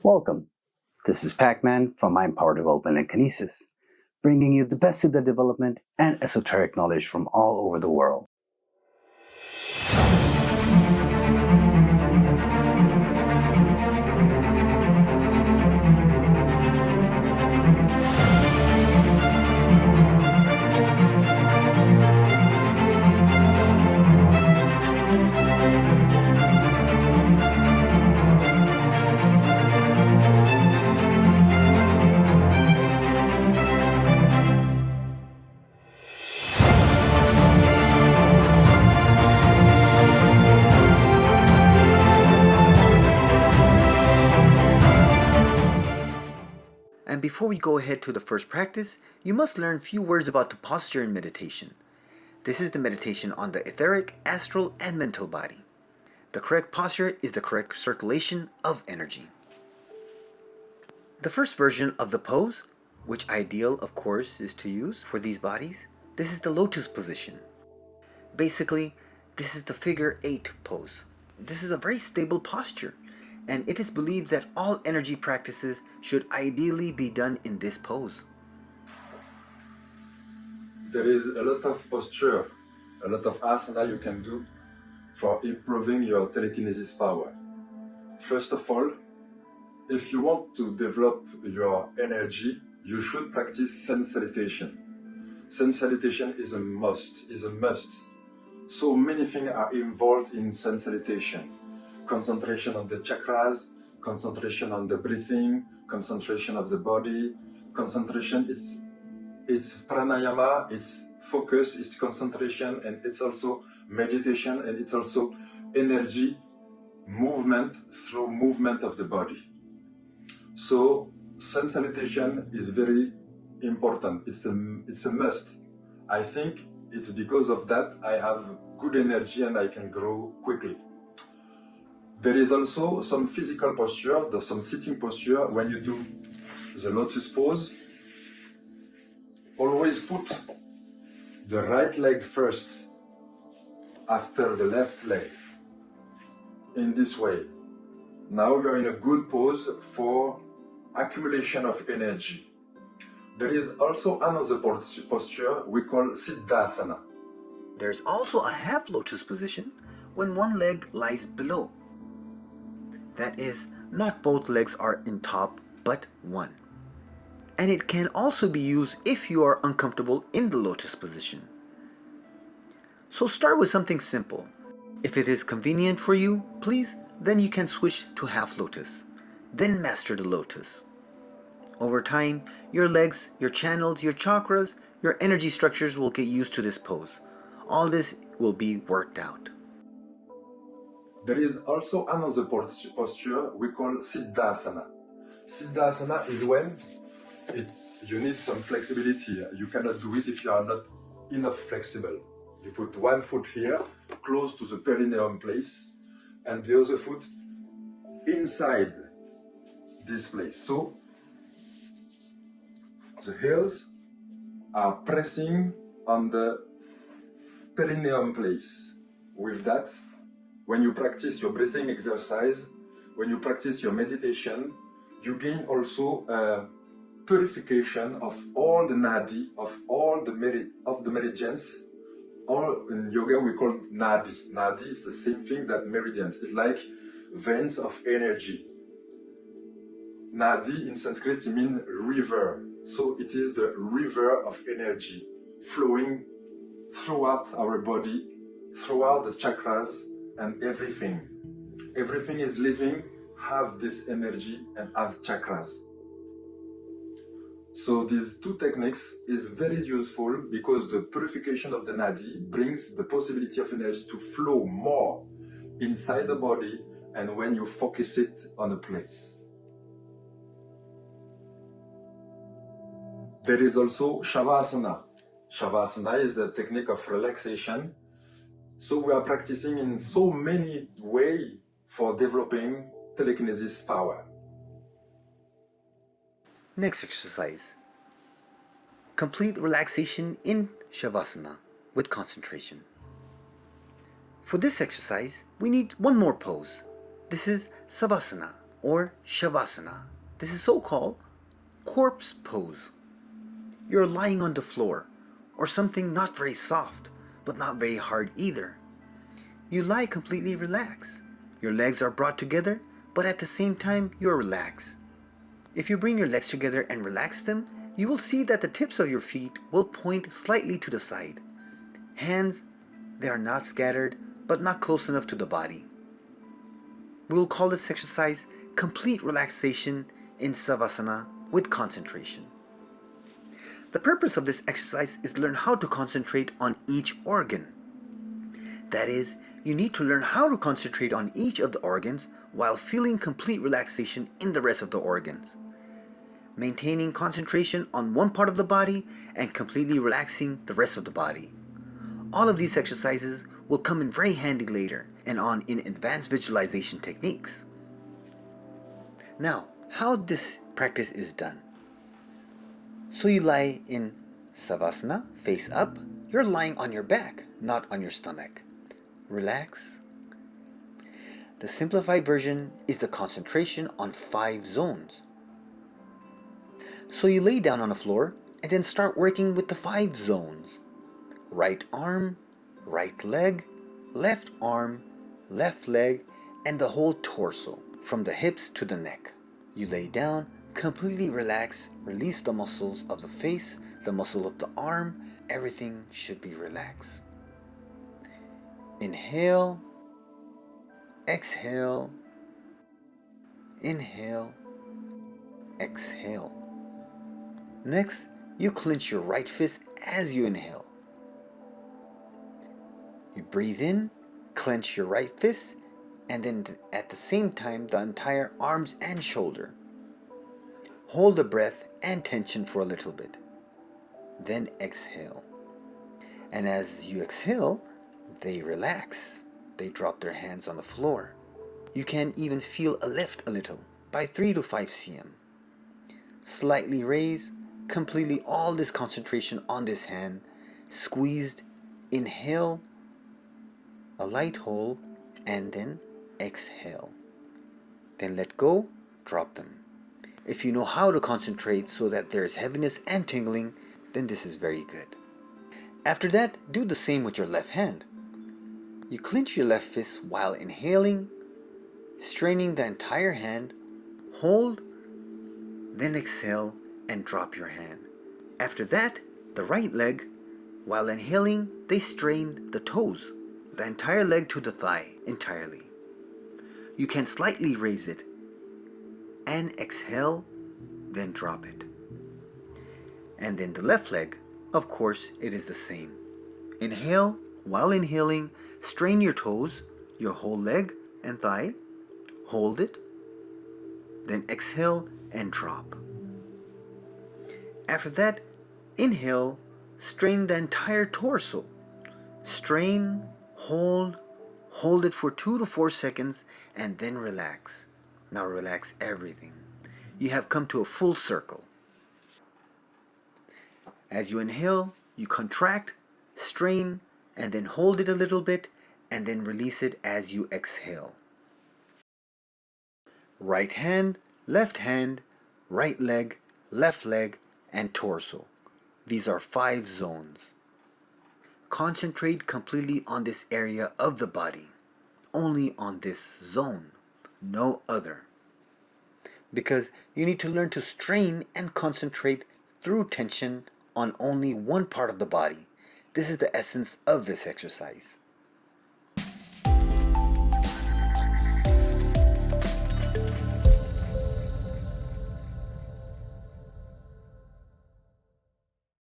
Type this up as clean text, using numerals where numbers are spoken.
Welcome. This is Pakman from Mind Power Kinesis, bringing you the best of the development and esoteric knowledge from all over the world. And before we go ahead to the first practice, you must learn a few words about the posture in meditation. This is the meditation on the etheric, astral, and mental body. The correct posture is the correct circulation of energy. The first version of the pose, which ideal of course is to use for these bodies, this is the Lotus Position. Basically, this is the figure 8 pose. This is a very stable posture, and it is believed that all energy practices should ideally be done in this pose. There is a lot of posture, a lot of asana you can do for improving your telekinesis power. First of all, if you want to develop your energy, you should practice sun salutation. Sun salutation is a must, So many things are involved in sun salutation. Concentration on the chakras, concentration on the breathing, concentration of the body, concentration, it's pranayama, it's focus, it's concentration, and it's also meditation, and it's also energy movement through movement of the body. So sun salutation is very important. It's a must. I think it's because of that I have good energy and I can grow quickly. There is also some physical posture, some sitting posture. When you do the lotus pose, always put the right leg first, after the left leg, in this way. Now we are in a good pose for accumulation of energy. There is also another posture we call Siddhasana. There's also a half lotus position when one leg lies below. That is, not both legs are in top, but one. And it can also be used if you are uncomfortable in the lotus position. So start with something simple. If it is convenient for you, please, then you can switch to half lotus. Then master the lotus. Over time, your legs, your channels, your chakras, your energy structures will get used to this pose. All this will be worked out. There is also another posture we call Siddhasana. Siddhasana is when you need some flexibility. You cannot do it if you are not enough flexible. You put one foot here, close to the perineum place, and the other foot inside this place. So the heels are pressing on the perineum place. With that, when you practice your breathing exercise, when you practice your meditation, you gain also a purification of all the nadi, of all the meridians. All in yoga we call nadi. Nadi is the same thing that meridians. It's like veins of energy. Nadi in Sanskrit means river. So it is the river of energy flowing throughout our body, throughout the chakras, and everything. Everything is living, have this energy and have chakras. So these two techniques is very useful because the purification of the nadi brings the possibility of energy to flow more inside the body and when you focus it on a place. There is also Savasana. Savasana is the technique of relaxation. So we are practicing in so many ways for developing telekinesis power. Next exercise. Complete relaxation in Savasana with concentration. For this exercise, we need one more pose. This is Savasana. or Savasana. This is so-called corpse pose. You're lying on the floor or something not very soft but not very hard either. You lie completely relaxed. Your legs are brought together, but at the same time you're relaxed. If you bring your legs together and relax them, you will see that the tips of your feet will point slightly to the side. Hands, they are not scattered but not close enough to the body. We will call this exercise complete relaxation in Savasana with concentration. The purpose of this exercise is to learn how to concentrate on each organ. That is, you need to learn how to concentrate on each of the organs while feeling complete relaxation in the rest of the organs. Maintaining concentration on one part of the body and completely relaxing the rest of the body. All of these exercises will come in very handy later and on in advanced visualization techniques. Now, how this practice is done. So you lie in Savasana, face up. You're lying on your back, not on your stomach. Relax. The simplified version is the concentration on 5 zones. So you lay down on the floor and then start working with the 5 zones. Right arm, right leg, left arm, left leg, and the whole torso, from the hips to the neck. You lay down, completely relax, release the muscles of the face, the muscle of the arm, everything should be relaxed. Inhale, exhale, inhale, exhale. Next, you clench your right fist as you inhale. You breathe in, clench your right fist, and then at the same time the entire arms and shoulder. Hold the breath and tension for a little bit. Then exhale. And as you exhale, they relax. They drop their hands on the floor. You can even feel a lift a little by 3 to 5 cm. Slightly raise, completely all this concentration on this hand. Squeezed, inhale, a light hold, and then exhale. Then let go, drop them. If you know how to concentrate so that there is heaviness and tingling, then this is very good. After that, do the same with your left hand. You clench your left fist while inhaling, straining the entire hand, hold, then exhale and drop your hand. After that, the right leg, while inhaling, they strain the toes, the entire leg to the thigh entirely. You can slightly raise it and exhale, then drop it. And then the left leg, of course, it is the same. Inhale, while inhaling, strain your toes, your whole leg and thigh, hold it, then exhale and drop. After that, inhale, strain the entire torso. Strain, hold it for 2 to 4 seconds, and then relax. Now relax everything. You have come to a full circle. As you inhale, you contract, strain, and then hold it a little bit, and then release it as you exhale. Right hand, right leg, left leg, and torso. These are 5 zones. Concentrate completely on this area of the body. Only on this zone. No other. Because you need to learn to strain and concentrate through tension on only one part of the body. This is the essence of this exercise.